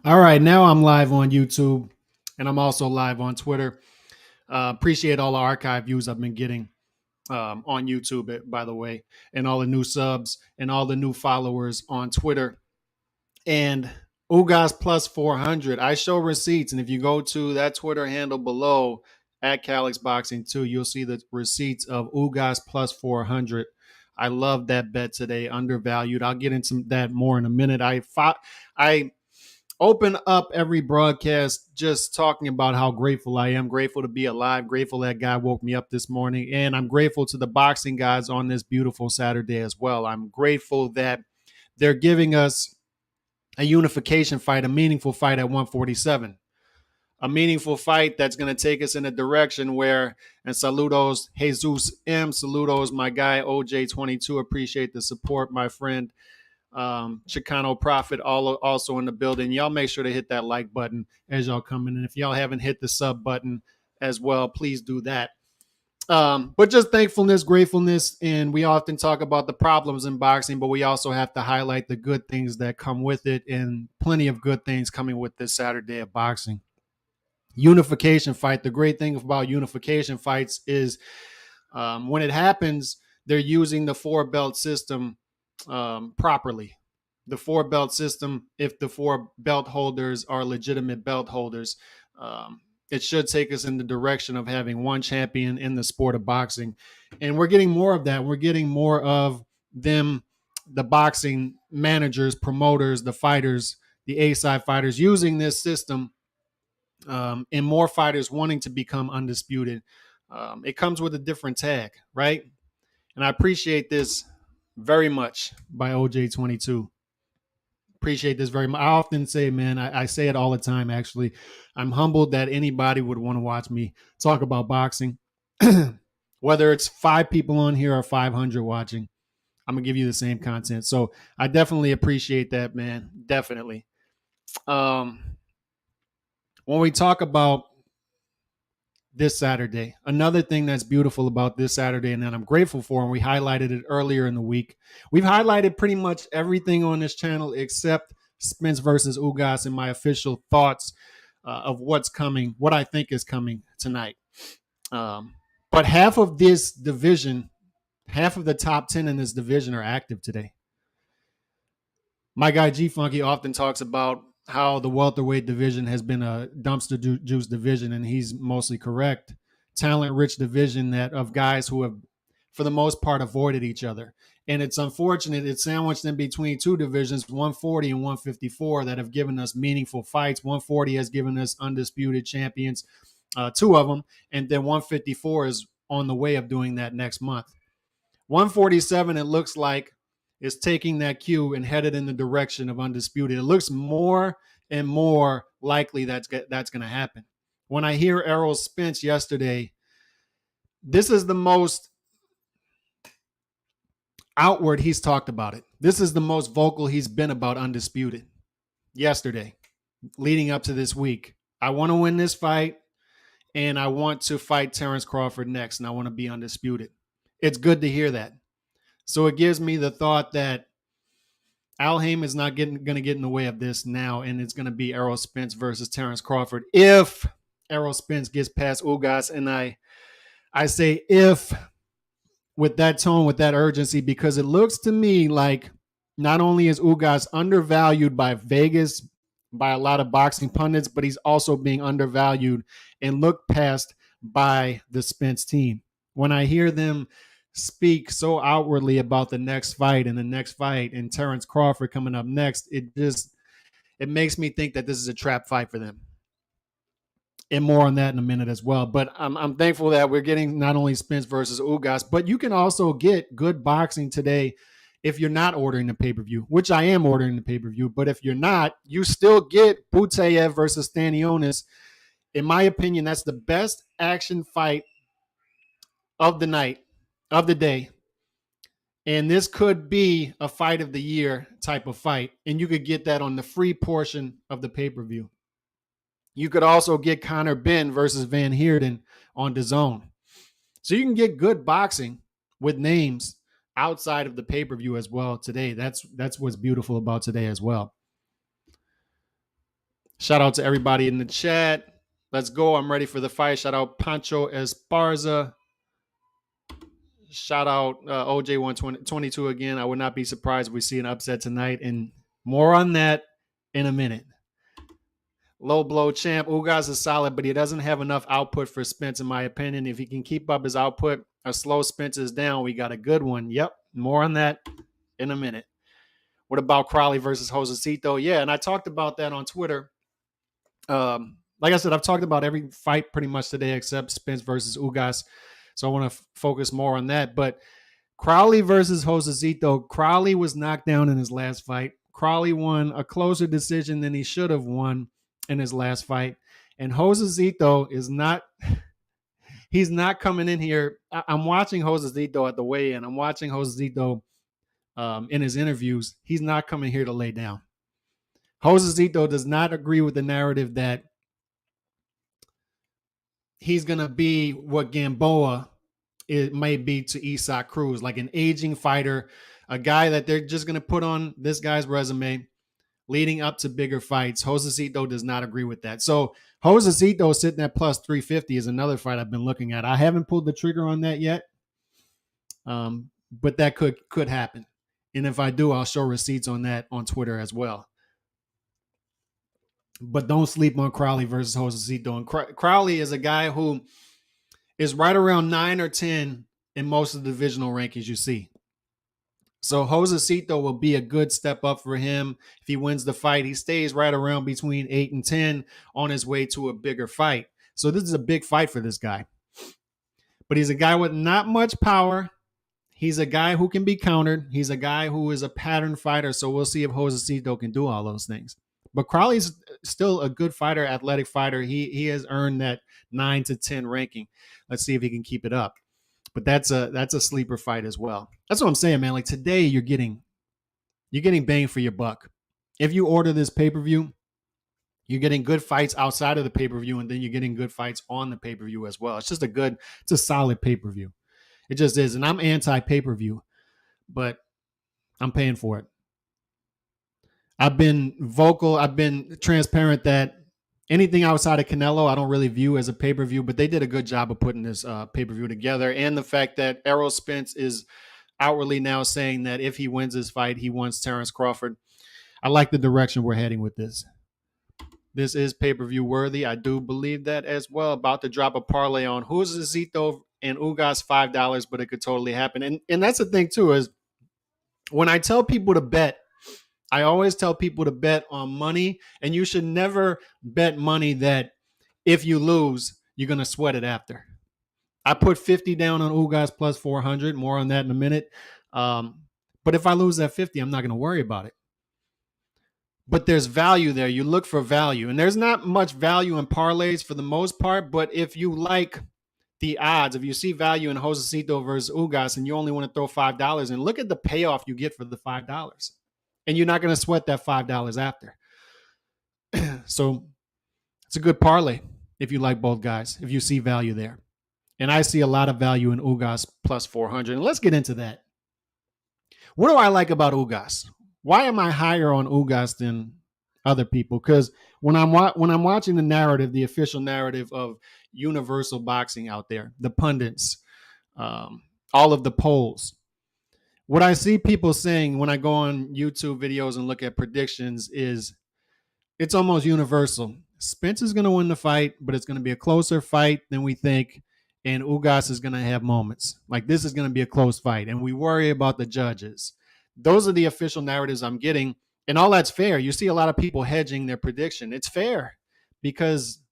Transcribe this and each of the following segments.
All right, now I'm live on YouTube and I'm also live on Twitter. Appreciate all the archive views I've been getting on YouTube, by the way, and all the new subs and all the new followers on Twitter. And Ugas plus 400. I show receipts, and if you go to that Twitter handle below at Calix Boxing 2, you'll see the receipts of Ugas plus 400. I love that bet today, undervalued. I'll get into that more in a minute. I open up every broadcast just talking about how grateful I am, grateful to be alive, grateful that God woke me up this morning, and I'm grateful to the boxing guys on this beautiful Saturday as well. I'm grateful that they're giving us a unification fight, a meaningful fight at 147. A meaningful fight that's going to take us in a direction where, and saludos, Jesus M. Saludos, my guy, OJ22. Appreciate the support, my friend. Chicano Prophet also in the building. Y'all make sure to hit that like button as y'all come in. And if y'all haven't hit the sub button as well, please do that. But just thankfulness, gratefulness, and we often talk about the problems in boxing, but we also have to highlight the good things that come with it, and plenty of good things coming with this Saturday of boxing. Unification fight. The great thing about unification fights is when it happens, they're using the four belt system properly. The four belt system, if the four belt holders are legitimate belt holders, it should take us in the direction of having one champion in the sport of boxing. And we're getting more of that. We're getting more of them, the boxing managers, promoters, the fighters, the A-side fighters using this system, and more fighters wanting to become undisputed. It comes with a different tag, right? And I appreciate this very much by OJ22. Appreciate this very much. I often say, man, I say it all the time, actually. I'm humbled that anybody would want to watch me talk about boxing. Whether it's 5 people on here or 500 watching, I'm going to give you the same content. So I definitely appreciate that, man. Definitely. When we talk about this Saturday, another thing that's beautiful about this Saturday and that I'm grateful for, and we highlighted it earlier in the week. We've highlighted pretty much everything on this channel except Spence versus Ugas and my official thoughts of what's coming, what I think is coming tonight. But half of this division, half of the top 10 in this division are active today. My guy G Funky often talks about how the welterweight division has been a dumpster juice division, and he's mostly correct. Talent-rich division that of guys who have, for the most part, avoided each other. And it's unfortunate it's sandwiched in between two divisions, 140 and 154, that have given us meaningful fights. 140 has given us undisputed champions, 2 of them, and then 154 is on the way of doing that next month. 147, it looks like, is taking that cue and headed in the direction of undisputed. It looks more and more likely that's going to happen. When I hear Errol Spence yesterday, this is the most outward he's talked about it. This is the most vocal he's been about undisputed yesterday, leading up to this week. I want to win this fight, and I want to fight Terrence Crawford next, and I want to be undisputed. It's good to hear that. So it gives me the thought that Al Haim is not going to get in the way of this now, and it's going to be Errol Spence versus Terrence Crawford if Errol Spence gets past Ugas. And I say if with that tone, with that urgency, because it looks to me like not only is Ugas undervalued by Vegas, by a lot of boxing pundits, but he's also being undervalued and looked past by the Spence team. When I hear them speak so outwardly about the next fight and Terrence Crawford coming up next, it makes me think that this is a trap fight for them. And more on that in a minute as well. But I'm thankful that we're getting not only Spence versus Ugas, but you can also get good boxing today if you're not ordering the pay-per-view, which I am ordering the pay-per-view. But if you're not, you still get Butayev versus Stanionis. In my opinion, that's the best action fight of the night, of the day. And this could be a fight of the year type of fight. And you could get that on the free portion of the pay-per-view. You could also get Conor Benn versus Van Heerden on DAZN. So you can get good boxing with names outside of the pay-per-view as well today. That's what's beautiful about today as well. Shout out to everybody in the chat. Let's go. I'm ready for the fight. Shout out Pancho Esparza. Shout out OJ122 again. I would not be surprised if we see an upset tonight. And more on that in a minute. Low blow champ. Ugas is solid, but he doesn't have enough output for Spence, in my opinion. If he can keep up his output, a slow Spence is down. We got a good one. Yep. More on that in a minute. What about Crowley versus Josecito? Yeah, and I talked about that on Twitter. Like I said, I've talked about every fight pretty much today except Spence versus Ugas. So I want to focus more on that. But Crowley versus Josecito. Crowley was knocked down in his last fight. Crowley won a closer decision than he should have won in his last fight. And Josecito is not, he's not coming in here. I'm watching Josecito at the weigh-in. I'm watching Josecito in his interviews. He's not coming here to lay down. Josecito does not agree with the narrative that he's going to be what Gamboa it may be to Isak Cruz, like an aging fighter, a guy that they're just going to put on this guy's resume leading up to bigger fights. Josecito does not agree with that. So Josecito sitting at plus 350 is another fight I've been looking at. I haven't pulled the trigger on that yet, but that could happen. And if I do, I'll show receipts on that on Twitter as well. But don't sleep on Crowley versus Josecito. And Crowley is a guy who is right around 9 or 10 in most of the divisional rankings you see. So Josecito will be a good step up for him. If he wins the fight, he stays right around between 8 and 10 on his way to a bigger fight. So this is a big fight for this guy. But he's a guy with not much power. He's a guy who can be countered. He's a guy who is a pattern fighter. So we'll see if Josecito can do all those things. But Crowley's still a good fighter, athletic fighter. He has earned that 9 to 10 ranking. Let's see if he can keep it up. But that's a sleeper fight as well. That's what I'm saying, man. Like today, you're getting bang for your buck. If you order this pay-per-view, you're getting good fights outside of the pay-per-view, and then you're getting good fights on the pay-per-view as well. It's a solid pay-per-view. It just is. And I'm anti-pay-per-view, but I'm paying for it. I've been vocal. I've been transparent that anything outside of Canelo, I don't really view as a pay-per-view, but they did a good job of putting this pay-per-view together. And the fact that Errol Spence is outwardly now saying that if he wins this fight, he wants Terrence Crawford. I like the direction we're heading with this. This is pay-per-view worthy. I do believe that as well. About to drop a parlay on Josecito and Ugas $5, but it could totally happen. And that's the thing too, is when I tell people to bet, I always tell people to bet on money, and you should never bet money that if you lose, you're going to sweat it after. I put 50 down on Ugas plus 400. More on that in a minute. But if I lose that 50, I'm not going to worry about it. But there's value there. You look for value. And there's not much value in parlays for the most part, but if you like the odds, if you see value in Josecito versus Ugas and you only want to throw $5 in, look at the payoff you get for the $5. And you're not going to sweat that $5 after. So it's a good parlay if you like both guys, if you see value there. And I see a lot of value in Ugas plus 400. And let's get into that. What do I like about Ugas? Why am I higher on Ugas than other people? Because when I'm watching the narrative, the official narrative of Universal Boxing out there, the pundits, all of the polls, what I see people saying when I go on YouTube videos and look at predictions is it's almost universal. Spence is going to win the fight, but it's going to be a closer fight than we think. And Ugas is going to have moments. Like this is going to be a close fight. And we worry about the judges. Those are the official narratives I'm getting. And all that's fair. You see a lot of people hedging their prediction. It's fair because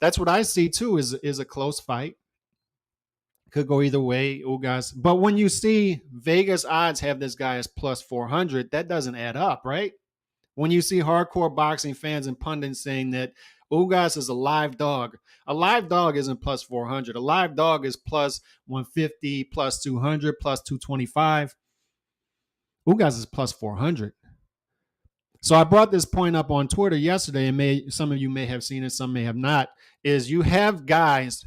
that's what I see too is a close fight. Could go either way, Ugas. But when you see Vegas odds have this guy as plus 400, that doesn't add up, right? When you see hardcore boxing fans and pundits saying that Ugas is a live dog isn't plus 400. A live dog is plus 150, plus 200, plus 225. Ugas is plus 400. So I brought this point up on Twitter yesterday, and some of you may have seen it, some may have not, is you have guys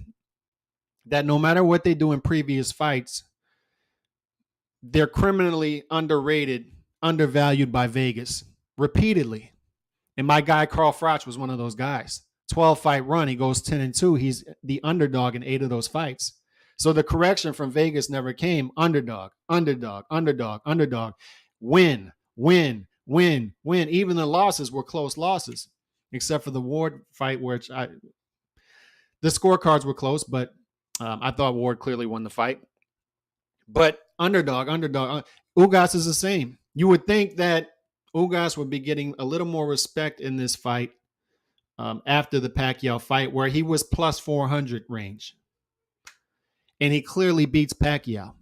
that no matter what they do in previous fights, they're criminally underrated, undervalued by Vegas repeatedly. And my guy, Carl Froch, was one of those guys. 12-fight run, he goes 10-2. He's the underdog in 8 of those fights. So the correction from Vegas never came. Underdog, underdog, underdog, underdog. Win, win, win, win. Even the losses were close losses, except for the Ward fight, which the scorecards were close, but I thought Ward clearly won the fight. But underdog, underdog. Ugas is the same. You would think that Ugas would be getting a little more respect in this fight after the Pacquiao fight, where he was plus 400 range. And he clearly beats Pacquiao.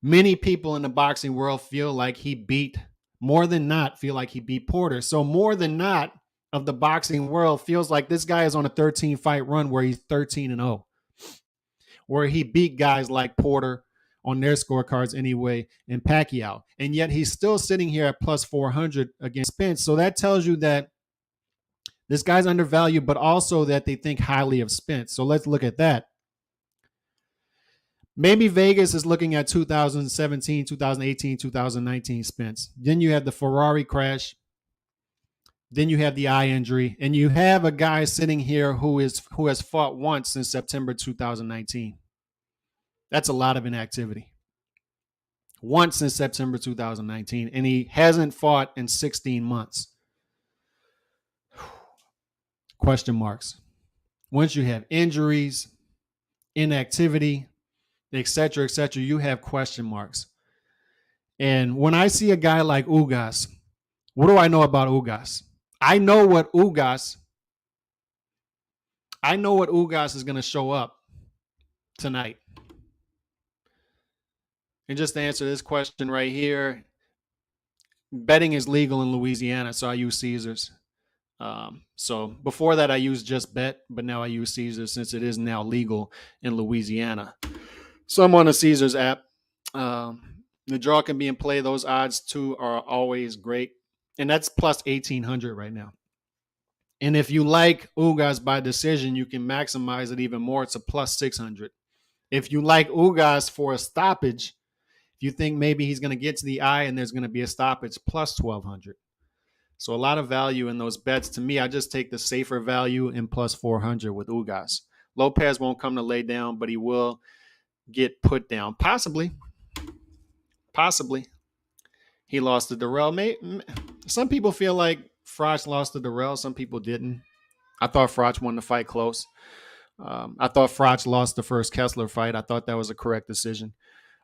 Many people in the boxing world feel like he beat, more than not, feel like he beat Porter. So more than not of the boxing world feels like this guy is on a 13-fight run where he's 13-0, where he beat guys like Porter on their scorecards anyway, and Pacquiao. And yet he's still sitting here at plus 400 against Spence. So that tells you that this guy's undervalued, but also that they think highly of Spence. So let's look at that. Maybe Vegas is looking at 2017, 2018, 2019 Spence. Then you have the Ferrari crash. Then you have the eye injury. And you have a guy sitting here who has fought once since September 2019. That's a lot of inactivity. Once since September 2019. And he hasn't fought in 16 months. Question marks. Once you have injuries, inactivity, etc., you have question marks. And when I see a guy like Ugas, what do I know about Ugas? I know what Ugas is going to show up tonight. And just to answer this question right here, betting is legal in Louisiana, so I use Caesars. So before that, I used Just Bet, but now I use Caesars since it is now legal in Louisiana. So I'm on the Caesars app. The draw can be in play. Those odds, too, are always great. And that's plus 1,800 right now. And if you like Ugas by decision, you can maximize it even more. It's a plus 600. If you like Ugas for a stoppage, if you think maybe he's going to get to the eye and there's going to be a stoppage, plus 1,200. So a lot of value in those bets. To me, I just take the safer value in plus 400 with Ugas. Lopez won't come to lay down, but he will get put down. Possibly. He lost to Darrell. Some people feel like Froch lost to Darrell. Some people didn't. I thought Froch won the fight close. I thought Froch lost the first Kessler fight. I thought that was a correct decision.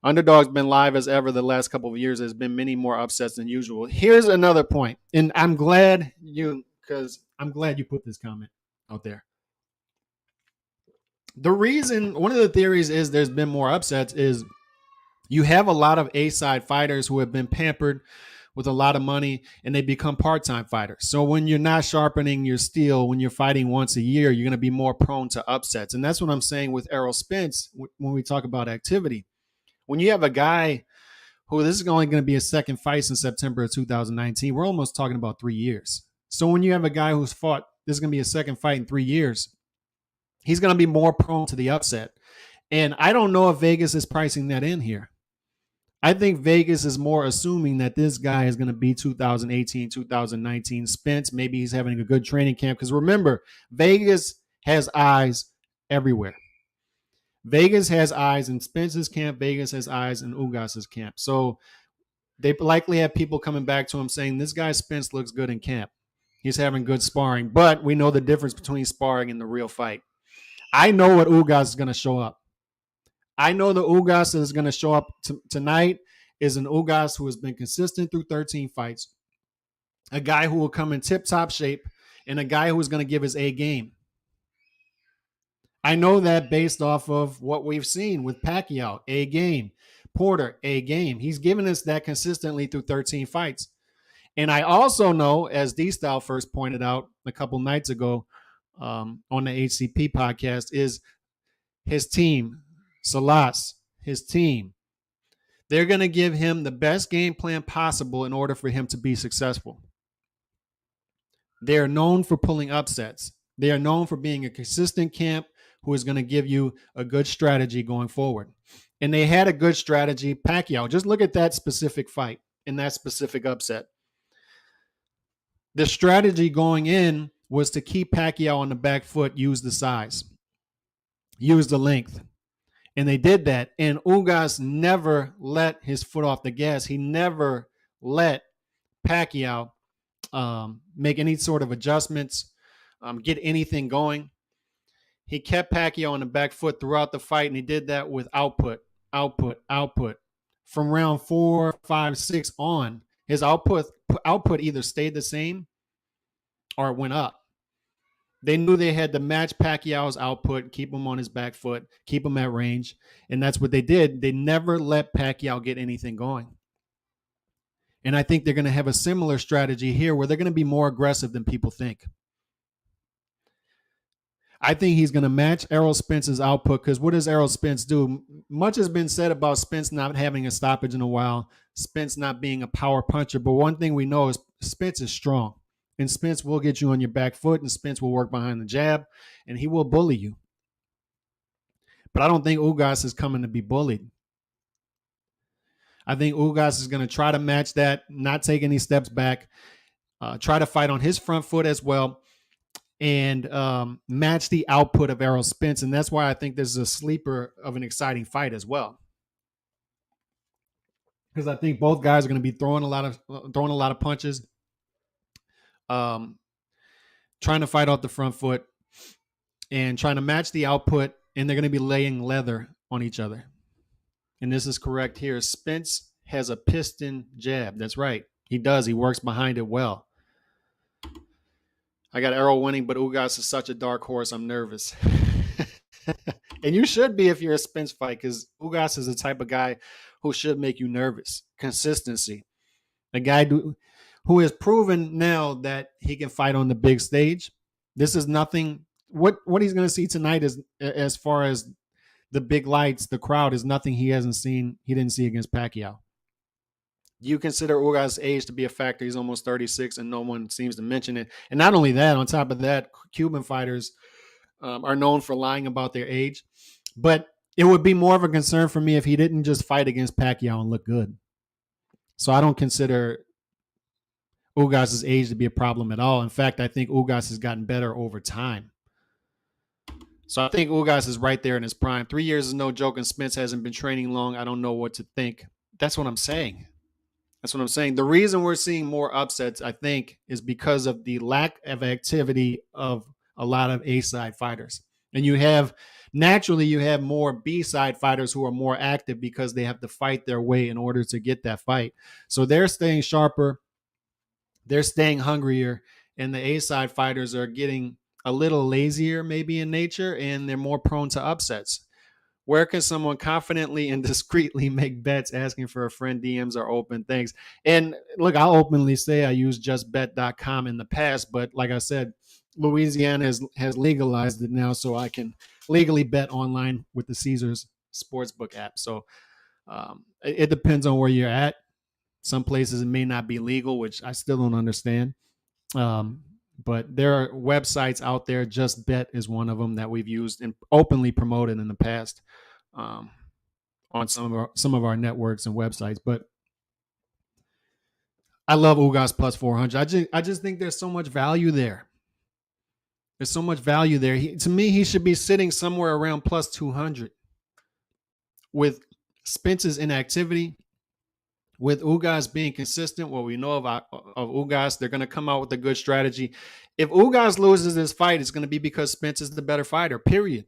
Underdog's been live as ever the last couple of years. There's been many more upsets than usual. Here's another point, and I'm glad you put this comment out there. The reason, one of the theories is there's been more upsets is you have a lot of A-side fighters who have been pampered with a lot of money and they become part-time fighters. So when you're not sharpening your steel, when you're fighting once a year, you're going to be more prone to upsets. And that's what I'm saying with Errol Spence when we talk about activity. When you have a guy who this is only going to be a second fight since September of 2019, we're almost talking about 3 years. So when you have a guy who's fought, this is going to be a second fight in 3 years, he's going to be more prone to the upset. And I don't know if Vegas is pricing that in here. I think Vegas is more assuming that this guy is going to be 2018, 2019 Spence. Maybe he's having a good training camp. Because remember, Vegas has eyes everywhere. Vegas has eyes in Spence's camp. Vegas has eyes in Ugas's camp. So they likely have people coming back to him saying, this guy Spence looks good in camp. He's having good sparring. But we know the difference between sparring and the real fight. I know what Ugas is going to show up. I know the Ugas that is going to show up tonight is an Ugas who has been consistent through 13 fights, a guy who will come in tip-top shape, and a guy who is going to give his A game. I know that based off of what we've seen with Pacquiao, A game. Porter, A game. He's given us that consistently through 13 fights. And I also know, as D-Style first pointed out a couple nights ago on the HCP podcast, is his team, Salas, his team, they're going to give him the best game plan possible in order for him to be successful. They are known for pulling upsets. They are known for being a consistent camp who is going to give you a good strategy going forward. And they had a good strategy. Pacquiao, just look at that specific fight and that specific upset. The strategy going in was to keep Pacquiao on the back foot, use the size, use the length. And they did that. And Ugas never let his foot off the gas. He never let Pacquiao make any sort of adjustments, get anything going. He kept Pacquiao on the back foot throughout the fight, and he did that with output, output, output. From round 4, 5, 6 on, his output either stayed the same or it went up. They knew they had to match Pacquiao's output, keep him on his back foot, keep him at range, and that's what they did. They never let Pacquiao get anything going. And I think they're going to have a similar strategy here where they're going to be more aggressive than people think. I think he's going to match Errol Spence's output because what does Errol Spence do? Much has been said about Spence not having a stoppage in a while, Spence not being a power puncher. But one thing we know is Spence is strong. And Spence will get you on your back foot, and Spence will work behind the jab, and he will bully you. But I don't think Ugas is coming to be bullied. I think Ugas is going to try to match that, not take any steps back, try to fight on his front foot as well, and match the output of Errol Spence. And that's why I think this is a sleeper of an exciting fight as well. Because I think both guys are going to be throwing a lot of punches, trying to fight off the front foot, and trying to match the output, and they're going to be laying leather on each other. And this is correct here. Spence has a piston jab. That's right. He does. He works behind it well. I got Errol winning, but Ugas is such a dark horse. I'm nervous. And you should be if you're a Spence fight, because Ugas is the type of guy who should make you nervous. Consistency. A guy who has proven now that he can fight on the big stage. This is nothing. What he's going to see tonight is, as far as the big lights, the crowd, is nothing he hasn't seen. He didn't see against Pacquiao. You consider Ugas' age to be a factor. He's almost 36, and no one seems to mention it. And not only that, on top of that, Cuban fighters are known for lying about their age. But it would be more of a concern for me if he didn't just fight against Pacquiao and look good. So I don't consider Ugas' age to be a problem at all. In fact, I think Ugas has gotten better over time. So I think Ugas is right there in his prime. 3 years is no joke, and Spence hasn't been training long. I don't know what to think. That's what I'm saying. The reason we're seeing more upsets, I think, is because of the lack of activity of a lot of A-side fighters. And you have more B-side fighters who are more active because they have to fight their way in order to get that fight. So they're staying sharper, they're staying hungrier, and the A-side fighters are getting a little lazier maybe in nature, and they're more prone to upsets. Where can someone confidently and discreetly make bets? Asking for a friend. DMs are open. Thanks. And look, I'll openly say I used justbet.com in the past, but like I said, Louisiana has legalized it now, so I can legally bet online with the Caesars Sportsbook app. So it depends on where you're at. Some places it may not be legal, which I still don't understand. But there are websites out there. Just Bet is one of them that we've used and openly promoted in the past on some of our networks and websites. But I love Ugas plus 400. I just think there's so much value there. There's so much value there. To me, he should be sitting somewhere around plus 200. With Spence's inactivity, with Ugas being consistent, what we know of Ugas, they're going to come out with a good strategy. If Ugas loses this fight, it's going to be because Spence is the better fighter, period.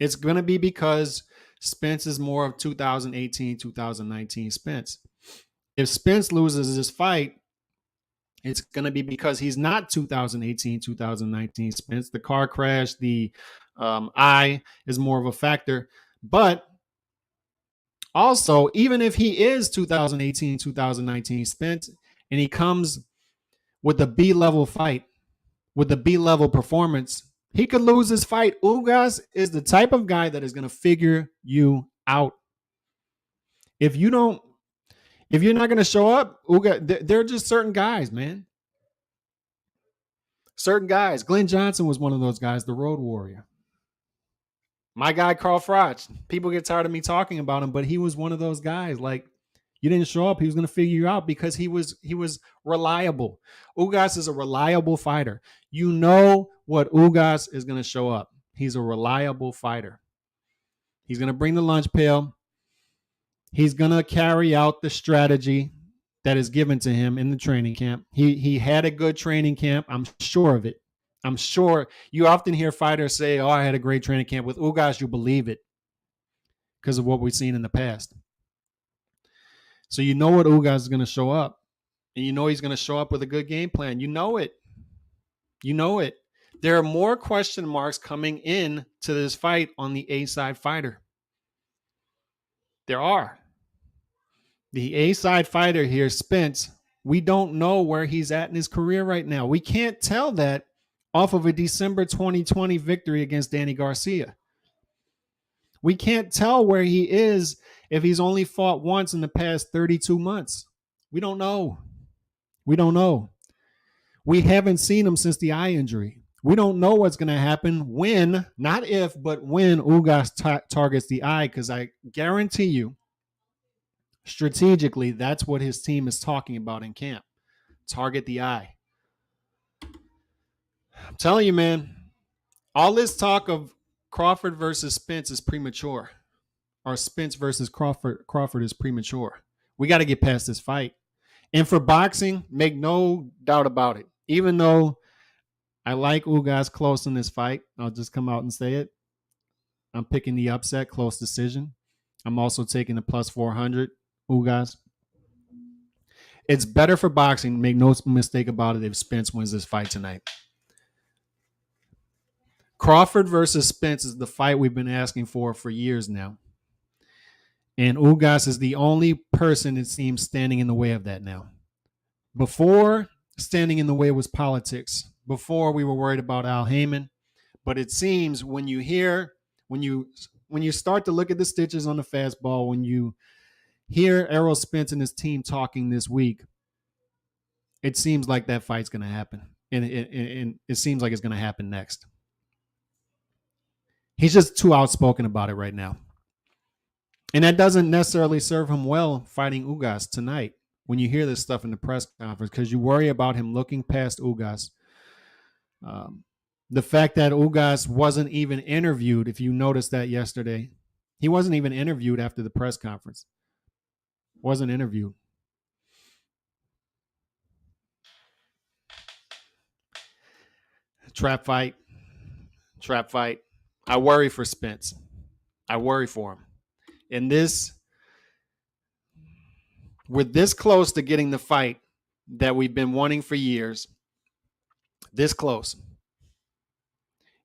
It's going to be because Spence is more of 2018, 2019 Spence. If Spence loses this fight, it's going to be because he's not 2018, 2019 Spence. The car crash, the eye is more of a factor. But also, even if he is 2018, 2019 Spence, and he comes with a B-level fight, with a B-level performance, he could lose his fight. Ugas is the type of guy that is going to figure you out. If you're not going to show up, Ugas, there are just certain guys, man. Certain guys. Glenn Johnson was one of those guys, the Road Warrior. My guy, Carl Froch. People get tired of me talking about him, but he was one of those guys. Like, You didn't show up, he was going to figure you out because he was reliable. Ugas is a reliable fighter. You know what Ugas is going to show up. He's a reliable fighter. He's going to bring the lunch pail. He's going to carry out the strategy that is given to him in the training camp. He had a good training camp. I'm sure of it. I'm sure. You often hear fighters say, oh, I had a great training camp. With Ugas, you believe it because of what we've seen in the past. So you know what Ugas is going to show up. And you know he's going to show up with a good game plan. You know it. You know it. There are more question marks coming in to this fight on the A-side fighter. There are. The A-side fighter here, Spence, we don't know where he's at in his career right now. We can't tell that off of a December 2020 victory against Danny Garcia. We can't tell where he is if he's only fought once in the past 32 months. We don't know. We don't know. We haven't seen him since the eye injury. We don't know what's going to happen when, not if, but when Ugas targets the eye, because I guarantee you, strategically, that's what his team is talking about in camp. Target the eye. I'm telling you, man, all this talk of Crawford versus Spence is premature. Or Spence versus Crawford is premature. We got to get past this fight. And for boxing, make no doubt about it. Even though I like Ugas close in this fight, I'll just come out and say it. I'm picking the upset, close decision. I'm also taking the plus 400, Ugas. It's better for boxing, make no mistake about it, if Spence wins this fight tonight. Crawford versus Spence is the fight we've been asking for years now. And Ugas is the only person, it seems, standing in the way of that now. Before, standing in the way was politics. Before, we were worried about Al Heyman. But it seems when you start to look at the stitches on the fastball, when you hear Errol Spence and his team talking this week, it seems like that fight's going to happen. And it seems like it's going to happen next. He's just too outspoken about it right now. And that doesn't necessarily serve him well fighting Ugas tonight when you hear this stuff in the press conference, because you worry about him looking past Ugas. The fact that Ugas wasn't even interviewed, if you noticed that yesterday, he wasn't even interviewed after the press conference. Wasn't interviewed. Trap fight. I worry for Spence. I worry for him. And we're this close to getting the fight that we've been wanting for years. This close.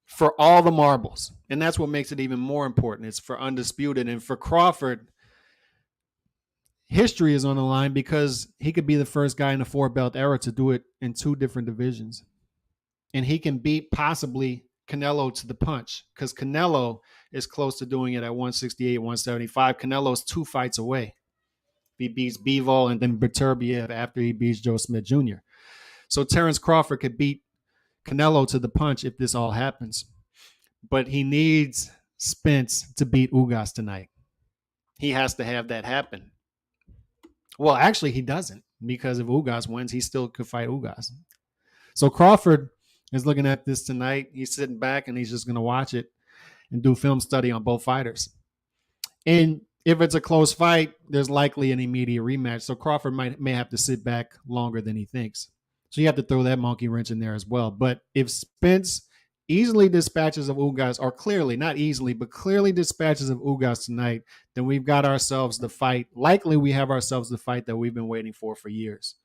For all the marbles. And that's what makes it even more important. It's for undisputed. And for Crawford, history is on the line because he could be the first guy in the 4-belt era to do it in 2 different divisions. And he can beat possibly Canelo to the punch, because Canelo is close to doing it at 168, 175. Canelo's 2 fights away. He beats Bivol and then Beterbiev after he beats Joe Smith Jr. So Terrence Crawford could beat Canelo to the punch if this all happens. But he needs Spence to beat Ugas tonight. He has to have that happen. Well, actually, he doesn't, because if Ugas wins, he still could fight Ugas. So Crawford is looking at this tonight. He's sitting back and he's just going to watch it and do film study on both fighters. And if it's a close fight, there's likely an immediate rematch. So Crawford may have to sit back longer than he thinks. So you have to throw that monkey wrench in there as well. But if Spence easily dispatches of Ugas, or clearly, not easily, but clearly dispatches of Ugas tonight, then we've got ourselves the fight. Likely we have ourselves the fight that we've been waiting for years,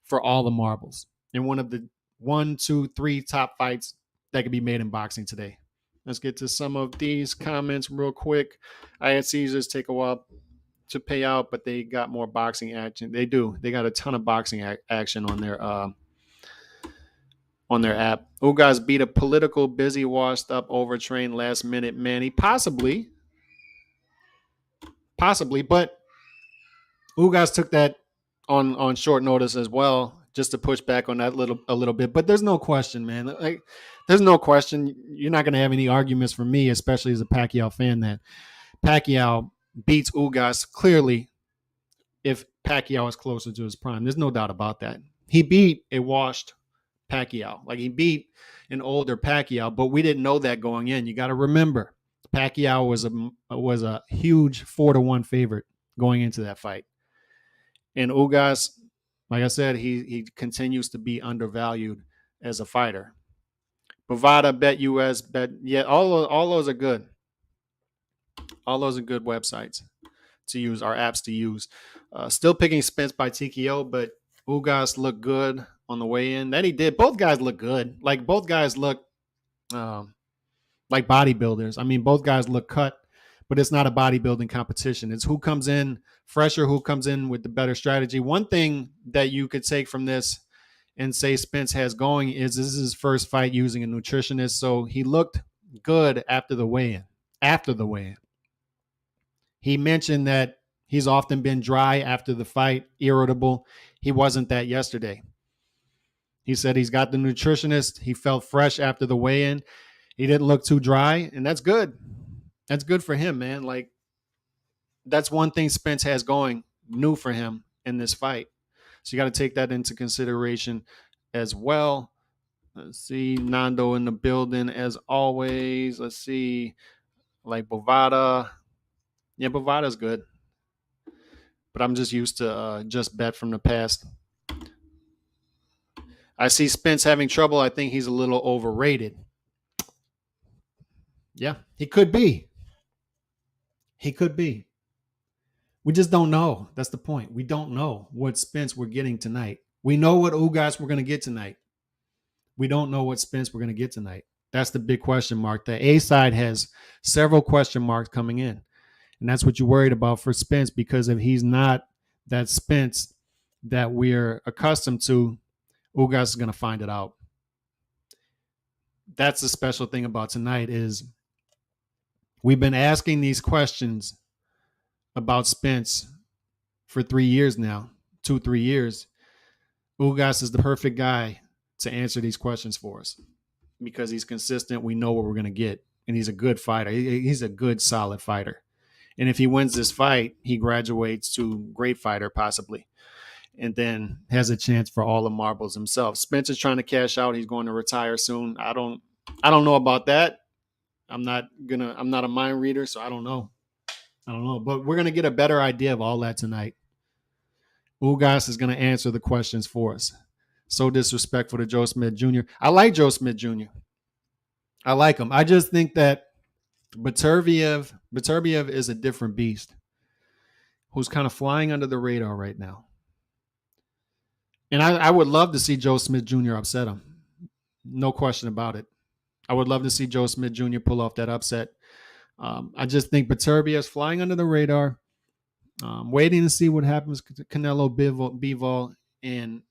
for all the marbles. And one of the 1, 2, 3 top fights that could be made in boxing today. Let's get to some of these comments real quick. I had Caesars take a while to pay out, but they got more boxing action. They do. They got a ton of boxing action on their app. Ugas beat a political, busy, washed up, overtrained, last minute Manny. Possibly, but Ugas took that on short notice as well, just to push back on that a little bit. But there's no question, man. Like, there's no question. You're not going to have any arguments from me, especially as a Pacquiao fan, that Pacquiao beats Ugas clearly. If Pacquiao is closer to his prime. There's no doubt about that. He beat a washed Pacquiao. Like, he beat an older Pacquiao, but we didn't know that going in. You got to remember, Pacquiao was a huge 4-1 favorite going into that fight. And Ugas, like I said, he continues to be undervalued as a fighter. Bovada, Bet US, Bet, yeah, all those are good. All those are good websites to use, are apps to use. Still picking Spence by TKO, but Ugas looked good on the way in. That he did. Both guys look good. Like, both guys look like bodybuilders. I mean, both guys look cut, but it's not a bodybuilding competition. It's who comes in fresher, who comes in with the better strategy. One thing that you could take from this and say Spence has going is this is his first fight using a nutritionist. So he looked good after the weigh-in. He mentioned that he's often been dry after the fight, irritable. He wasn't that yesterday. He said he's got the nutritionist. He felt fresh after the weigh-in. He didn't look too dry, and that's good. That's good for him, man. Like, that's one thing Spence has going new for him in this fight. So you got to take that into consideration as well. Let's see, Nando in the building as always. Let's see, like Bovada. Yeah, Bovada's good. But I'm just used to just bet from the past. I see Spence having trouble. I think he's a little overrated. Yeah, he could be. He could be. We just don't know. That's the point. We don't know what Spence we're getting tonight. We know what Ugas we're going to get tonight. We don't know what Spence we're going to get tonight. That's the big question mark. The A side has several question marks coming in. And that's what you're worried about for Spence, because if he's not that Spence that we're accustomed to, Ugas is going to find it out. That's the special thing about tonight is we've been asking these questions about Spence for 3 years now, 2-3 years. Ugas is the perfect guy to answer these questions for us because he's consistent. We know what we're going to get, and he's a good fighter. He's a good, solid fighter. And if he wins this fight, he graduates to great fighter possibly, and then has a chance for all the marbles himself. Spence is trying to cash out. He's going to retire soon. I don't know about that. I'm not a mind reader, so I don't know. But we're going to get a better idea of all that tonight. Ugas is going to answer the questions for us. So disrespectful to Joe Smith Jr. I like Joe Smith Jr. I like him. I just think that Beterbiev is a different beast who's kind of flying under the radar right now. And I would love to see Joe Smith Jr. upset him. No question about it. I would love to see Joe Smith Jr. pull off that upset. I just think Beterbiev is flying under the radar. Waiting to see what happens to Canelo Bivol. And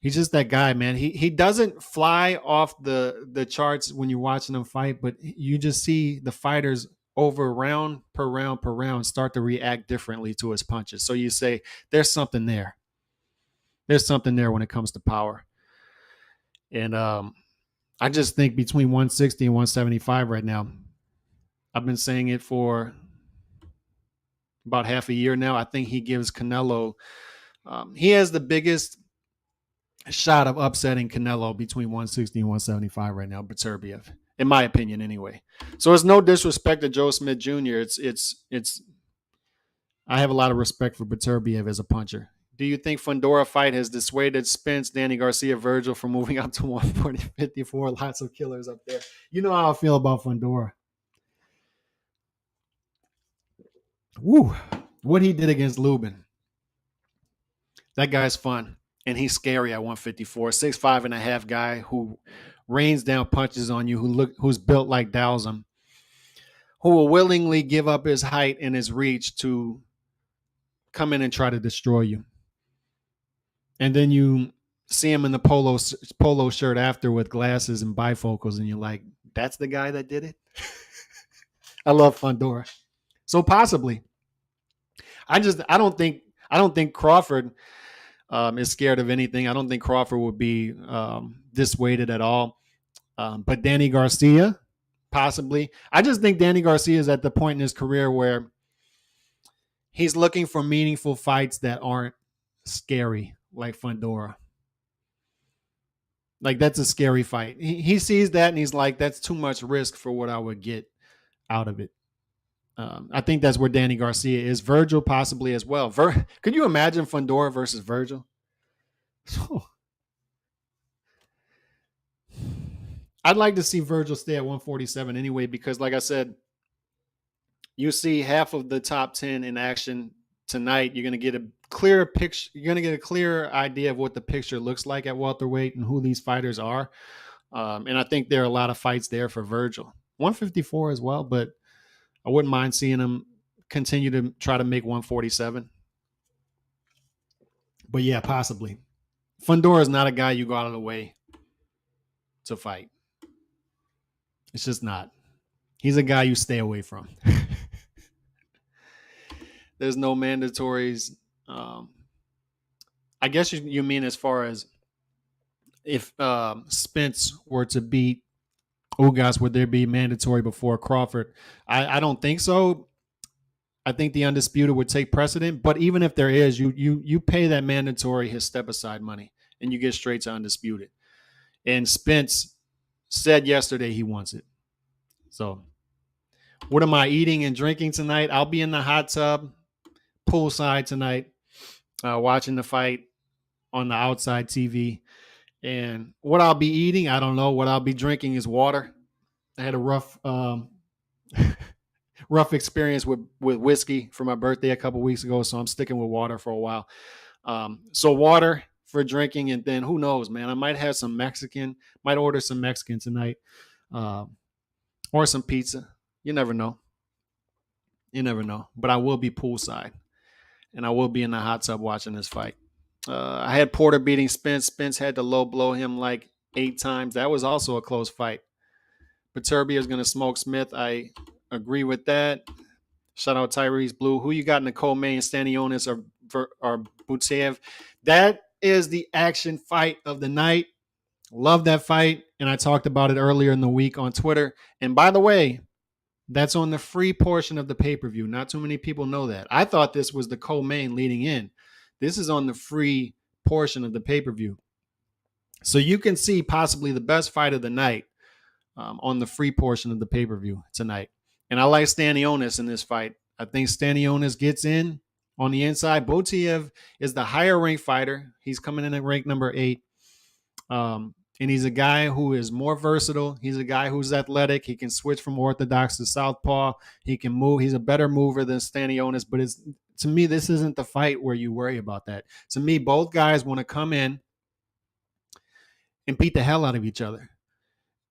he's just that guy, man. He doesn't fly off the charts when you're watching him fight, but you just see the fighters over round per round start to react differently to his punches. So you say, there's something there. There's something there when it comes to power. And I just think between 160 and 175 right now, I've been saying it for about half a year now. I think he gives Canelo, he has the biggest shot of upsetting Canelo between 160 and 175 right now, Beterbiev, in my opinion anyway. So it's no disrespect to Joe Smith Jr. It's I have a lot of respect for Beterbiev as a puncher. Do you think Fundora fight has dissuaded Spence, Danny Garcia, Virgil from moving up to 140, 54? Lots of killers up there. You know how I feel about Fundora. Woo. What he did against Lubin. That guy's fun. And he's scary at 154. 6'5.5" guy who rains down punches on you, who's built like Dowsum, who will willingly give up his height and his reach to come in and try to destroy you. And then you see him in the polo shirt after with glasses and bifocals, and you're like, that's the guy that did it? I love Fundora. So possibly. I don't think Crawford is scared of anything. I don't think Crawford would be dissuaded at all. But Danny Garcia, possibly. I just think Danny Garcia is at the point in his career where He's looking for meaningful fights that aren't scary, like Fundora. Like that's a scary fight. He sees that and he's like, that's too much risk for what I would get out of it. I think that's where Danny Garcia is. Virgil possibly as well. Could you imagine Fundora versus Virgil? I'd like to see Virgil stay at 147 anyway, because like I said, you see half of the top 10 in action tonight. You're going to get a clearer picture. You're going to get a clearer idea of what the picture looks like at welterweight and who these fighters are. And I think there are a lot of fights there for Virgil. 154 as well, but I wouldn't mind seeing him continue to try to make 147. But yeah, possibly. Fundora is not a guy you go out of the way to fight. It's just not. He's a guy you stay away from. There's no mandatories. I guess you mean as far as if Spence were to beat Ugas, would there be mandatory before Crawford? I don't think so. I think the undisputed would take precedent. But even if there is, you pay that mandatory his step aside money and you get straight to undisputed. And Spence said yesterday he wants it. So what am I eating and drinking tonight? I'll be in the hot tub, poolside tonight, watching the fight on the outside TV. And what I'll be eating, I don't know. What I'll be drinking is water. I had a rough experience with whiskey for my birthday a couple weeks ago, so I'm sticking with water for a while. So water for drinking, and then who knows, man? I might have some Mexican. Might order some Mexican tonight, or some pizza. You never know. You never know. But I will be poolside, and I will be in the hot tub watching this fight. I had Porter beating Spence. Spence had to low blow him like 8 times. That was also a close fight. Beterbiev is going to smoke Smith. I agree with that. Shout out Tyrese Blue. Who you got in the co-main, Stanionis or Butsev? That is the action fight of the night. Love that fight. And I talked about it earlier in the week on Twitter. And by the way, that's on the free portion of the pay-per-view. Not too many people know that. I thought this was the co-main leading in. This is on the free portion of the pay-per-view. So you can see possibly the best fight of the night on the free portion of the pay-per-view tonight. And I like Stanionis in this fight. I think Stanionis gets in on the inside. Butsev is the higher ranked fighter. He's coming in at rank number 8. And he's a guy who is more versatile. He's a guy who's athletic. He can switch from orthodox to southpaw. He can move. He's a better mover than Stanionis. But to me, this isn't the fight where you worry about that. To me, both guys want to come in and beat the hell out of each other.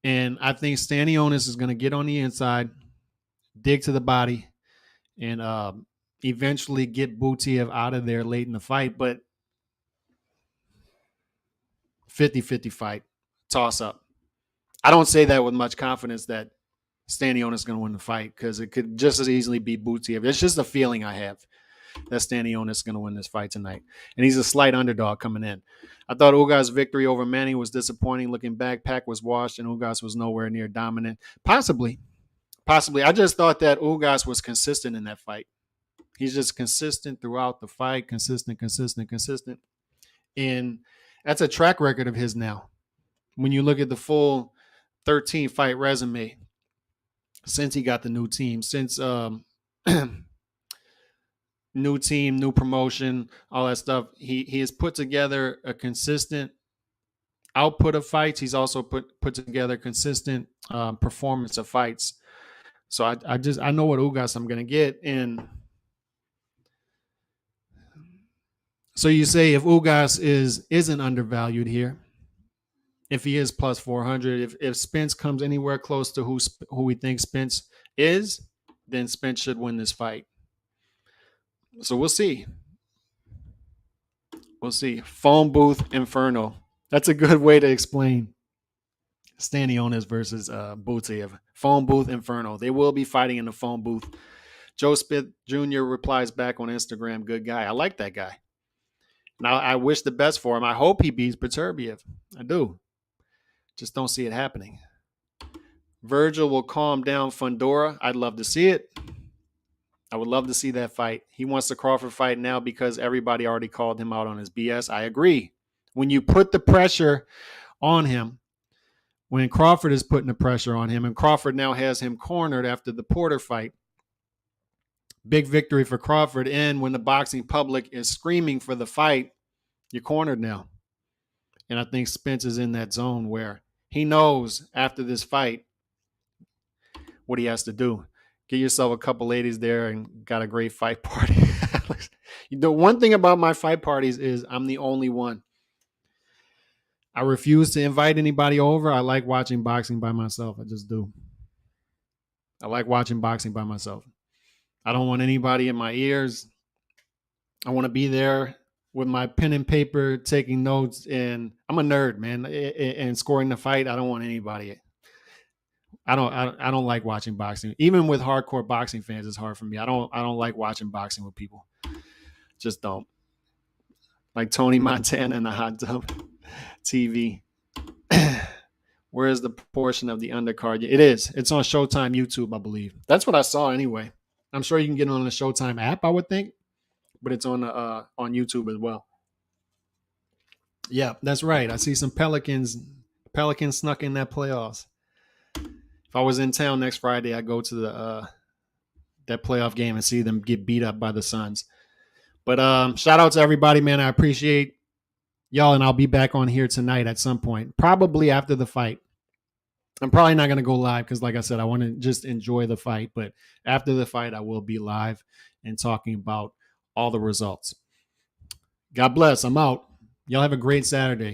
And I think Stanionis is going to get on the inside, dig to the body, and eventually get Butsev out of there late in the fight. But 50-50 fight, toss up. I don't say that with much confidence that Stanionis is going to win the fight, because it could just as easily be Butsev. It's just a feeling I have that Stanionis is going to win this fight tonight. And he's a slight underdog coming in. I thought Ugas' victory over Manning was disappointing. Looking back, Pac was washed and Ugas was nowhere near dominant. Possibly. I just thought that Ugas was consistent in that fight. He's just consistent throughout the fight. Consistent. And that's a track record of his now. When you look at the full 13-fight resume since he got the new team, since new team, new promotion, all that stuff, he has put together a consistent output of fights. He's also put together consistent performance of fights. So I know what Ugas I'm going to get. And so you say if Ugas isn't undervalued here, if he is plus 400, if Spence comes anywhere close to who we think Spence is, then Spence should win this fight. So we'll see. Phone booth inferno. That's a good way to explain Stanionis versus Butsev. Phone booth inferno. They will be fighting in the phone booth. Joe Smith Jr. replies back on Instagram, good guy. I like that guy. Now, I wish the best for him. I hope he beats Beterbiev. I do. Just don't see it happening. Virgil will calm down Fundora. I'd love to see it. I would love to see that fight. He wants the Crawford fight now because everybody already called him out on his BS. I agree. When you put the pressure on him, when Crawford is putting the pressure on him, and Crawford now has him cornered after the Porter fight, big victory for Crawford. And when the boxing public is screaming for the fight, you're cornered now. And I think Spence is in that zone where he knows after this fight what he has to do. Get yourself a couple ladies there and got a great fight party. The one thing about my fight parties is I'm the only one. I refuse to invite anybody over. I like watching boxing by myself. I just do. I like watching boxing by myself. I don't want anybody in my ears. I want to be there with my pen and paper, taking notes, and I'm a nerd, man. And scoring the fight, I don't want anybody. I don't like watching boxing. Even with hardcore boxing fans, it's hard for me. I don't like watching boxing with people. Just don't. Like Tony Montana in the hot tub TV. Where is the portion of the undercard? It is. It's on Showtime YouTube, I believe. That's what I saw anyway. I'm sure you can get it on the Showtime app, I would think, but it's on YouTube as well. Yeah, that's right. I see some Pelicans snuck in that playoffs. If I was in town next Friday, I'd go to the that playoff game and see them get beat up by the Suns. But shout out to everybody, man. I appreciate y'all, and I'll be back on here tonight at some point, probably after the fight. I'm probably not going to go live because, like I said, I want to just enjoy the fight. But after the fight, I will be live and talking about all the results. God bless. I'm out. Y'all have a great Saturday.